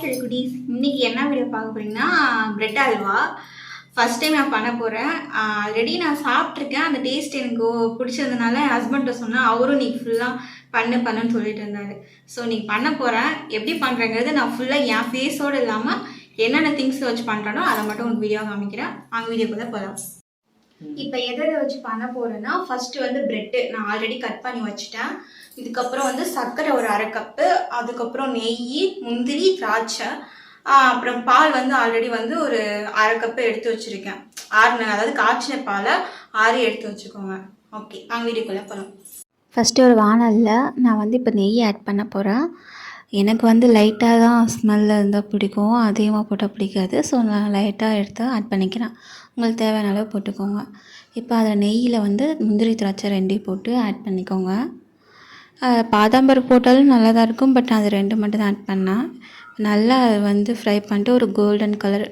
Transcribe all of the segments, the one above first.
Hi குட்டீஸ், இன்னைக்கு என்ன வீடியோ பார்க்க போறீங்கன்னா பிரெட் அல்வா ஃபர்ஸ்ட் டைம் நான் பண்ண போகிறேன். ஆல்ரெடி நான் சாப்பிட்ருக்கேன். அந்த டேஸ்ட் எனக்கு பிடிச்சதுனால என் ஹஸ்பண்ட்டை சொன்னேன். அவரும் நீ ஃபுல்லாக பண்ணுன்னு சொல்லிட்டு இருந்தாரு. ஸோ நீ பண்ண போகிறேன். எப்படி பண்ணுறேங்கிறது நான் ஃபுல்லாக என் ஃபேஸோடு இல்லாமல் என்னென்ன திங்ஸ் வச்சு பண்ணுறேனோ அதை மட்டும் உங்களுக்கு வீடியோ காமிக்கிறேன். அவங்க வீடியோக்குள்ளே போகலாம். இப்போ எதை வச்சு பண்ண போகிறேன்னா, ஃபஸ்ட்டு வந்து ப்ரெட்டு நான் ஆல்ரெடி கட் பண்ணி வச்சுட்டேன். இதுக்கப்புறம் வந்து சர்க்கரை ஒரு 1/2 கப்பு, அதுக்கப்புறம் நெய், முந்திரி, திராட்சை, அப்புறம் பால் வந்து ஆல்ரெடி வந்து ஒரு 1/2 கப்பு எடுத்து வச்சுருக்கேன். அதாவது காய்ச்சின பாலை 6 எடுத்து வச்சுக்கோங்க. ஓகே, நாங்கள் வீடியோக்குள்ளே போகலாம். ஃபஸ்ட்டு ஒரு வானலில் நான் வந்து இப்போ நெய் ஆட் பண்ண போகிறேன். எனக்கு வந்து லைட்டாக தான் ஸ்மெல் இருந்தால் பிடிக்கும், அதிகமாக போட்டால் பிடிக்காது. ஸோ நான் லைட்டாக எடுத்து ஆட் பண்ணிக்கிறேன். உங்களுக்கு தேவையான அளவு போட்டுக்கோங்க. இப்போ அதில் நெய்யில் வந்து முந்திரி திராட்சை 2 போட்டு ஆட் பண்ணிக்கோங்க. பாதாம் பருப்பு போட்டாலும் நல்லா தான் இருக்கும், பட் அது 2 மட்டும் தான் ஆட் பண்ணேன். நல்லா வந்து ஃப்ரை பண்ணிட்டு ஒரு கோல்டன் கலர்,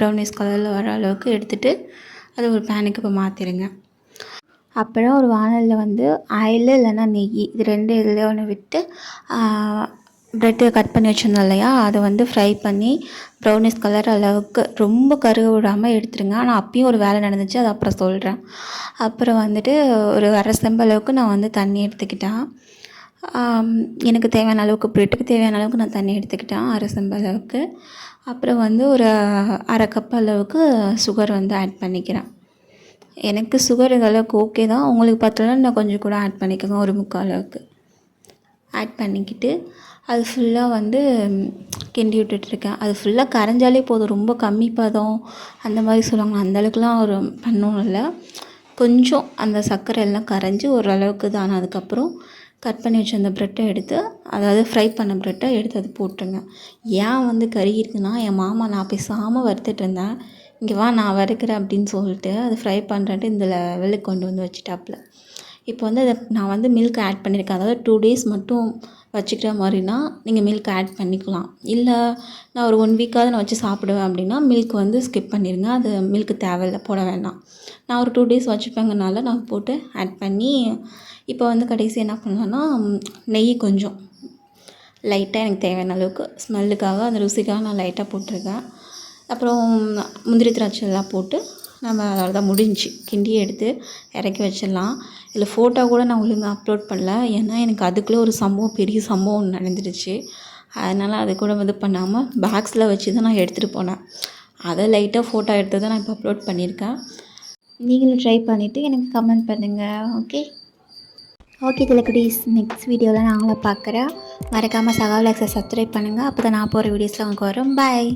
ப்ரௌனிஷ் கலரில் வர அளவுக்கு எடுத்துகிட்டு அது ஒரு பேனுக்கு இப்போ மாற்றிடுங்க. அப்புறம் ஒரு வானலில் வந்து ஆயில் இல்லைன்னா நெய், இது 2 இதில் ஒன்று விட்டு ப்ரெட்டு கட் பண்ணி வச்சுருந்தோம் இல்லையா, அதை வந்து ஃப்ரை பண்ணி ப்ரௌனிஷ் கலர் அளவுக்கு ரொம்ப கருக விடாமல் எடுத்துருங்க. ஆனால் அப்பயும் ஒரு வேலை நடந்துச்சு, அது அப்புறம் சொல்கிறேன். அப்புறம் வந்துட்டு ஒரு 1/2 செம்பு அளவுக்கு நான் வந்து தண்ணி எடுத்துக்கிட்டேன். எனக்கு தேவையான அளவுக்கு, ப்ரெட்டுக்கு தேவையான அளவுக்கு நான் தண்ணி எடுத்துக்கிட்டேன், 1/2 செம்பு அளவுக்கு. அப்புறம் வந்து ஒரு 1/2 கப் அளவுக்கு சுகர் வந்து ஆட் பண்ணிக்கிறேன். எனக்கு சுகர் இந்த அளவுக்கு ஓகே தான். உங்களுக்கு பார்த்தோன்னா நான் கொஞ்சம் கூட ஆட் பண்ணிக்கோங்க, ஒரு 3/4 அளவுக்கு ஆட் பண்ணிக்கிட்டு அது ஃபுல்லாக வந்து கிண்டி விட்டுட்ருக்கேன். அது ஃபுல்லாக கரைஞ்சாலே போதும், ரொம்ப கம்மி பதம் அந்த மாதிரி சொல்லுவாங்க, அந்தளவுக்குலாம் ஒரு பண்ணணும் இல்லை. கொஞ்சம் அந்த சர்க்கரை எல்லாம் கரைஞ்சி ஓரளவுக்கு தான். அதுக்கப்புறம் கட் பண்ணி வச்சு அந்த ப்ரெட்டை எடுத்து, அதாவது ஃப்ரை பண்ண ப்ரெட்டை எடுத்து அது போட்டுருங்க. ஏன் வந்து கருகிருக்குன்னா, என் மாமா நான் பேசாமல் வறுத்துட்டு இருந்தேன், இங்கே வா நான் வறுக்கிறேன் அப்படின்னு சொல்லிட்டு அது ஃப்ரை பண்ணுறேன்ட்டு இந்த லெவலுக்கு கொண்டு வந்து வச்சுட்டாப்புல. இப்போ வந்து அதை நான் வந்து மில்க் ஆட் பண்ணியிருக்கேன். அதாவது 2 டேஸ் மட்டும் வச்சுக்கிற மாதிரினா நீங்கள் மில்க் ஆட் பண்ணிக்கலாம். இல்லை நான் ஒரு 1 வீக்காவது நான் வச்சு சாப்பிடுவேன் அப்படின்னா மில்க் வந்து ஸ்கிப் பண்ணிடுங்க. அது மில்க் தேவையில்லை, போட வேண்டாம். நான் ஒரு 2 டேஸ் வச்சுப்பேங்கனால நான் போட்டு ஆட் பண்ணி, இப்போ வந்து கடைசி என்ன பண்ணலான்னா, நெய் கொஞ்சம் லைட்டாக எனக்கு தேவையான அளவுக்கு ஸ்மெல்லுக்காக, அந்த ருசிக்காக நான் லைட்டாக போட்டிருக்கேன். அப்புறம் முந்திரி திராட்சை எல்லாம் போட்டு நம்ம அவ்வளோதான், முடிஞ்சு கிண்டி எடுத்து இறக்கி வச்சிடலாம். இதில் ஃபோட்டோ கூட நான் ஒழுங்காக அப்லோட் பண்ணல, ஏன்னா எனக்கு அதுக்குள்ளே ஒரு சம்பவம், பெரிய சம்பவம் ஒன்று நடந்துடுச்சு. அதனால் அது கூட இது பண்ணாமல் பேக்ஸில் வச்சு தான் நான் எடுத்துகிட்டு போனேன். அதை லைட்டாக ஃபோட்டோ எடுத்து தான் நான் இப்போ அப்லோட் பண்ணியிருக்கேன். நீங்களும் ட்ரை பண்ணிவிட்டு எனக்கு கமெண்ட் பண்ணுங்கள். ஓகே குட்டீஸ், நெக்ஸ்ட் வீடியோவில் நான் உங்களை பார்க்குறேன். மறக்காமல் சகா விலாக்ஸை சப்ஸ்கிரைப் பண்ணுங்கள். அப்போ தான் நான் போகிற வீடியோஸில் உங்களுக்கு வரும். பாய்.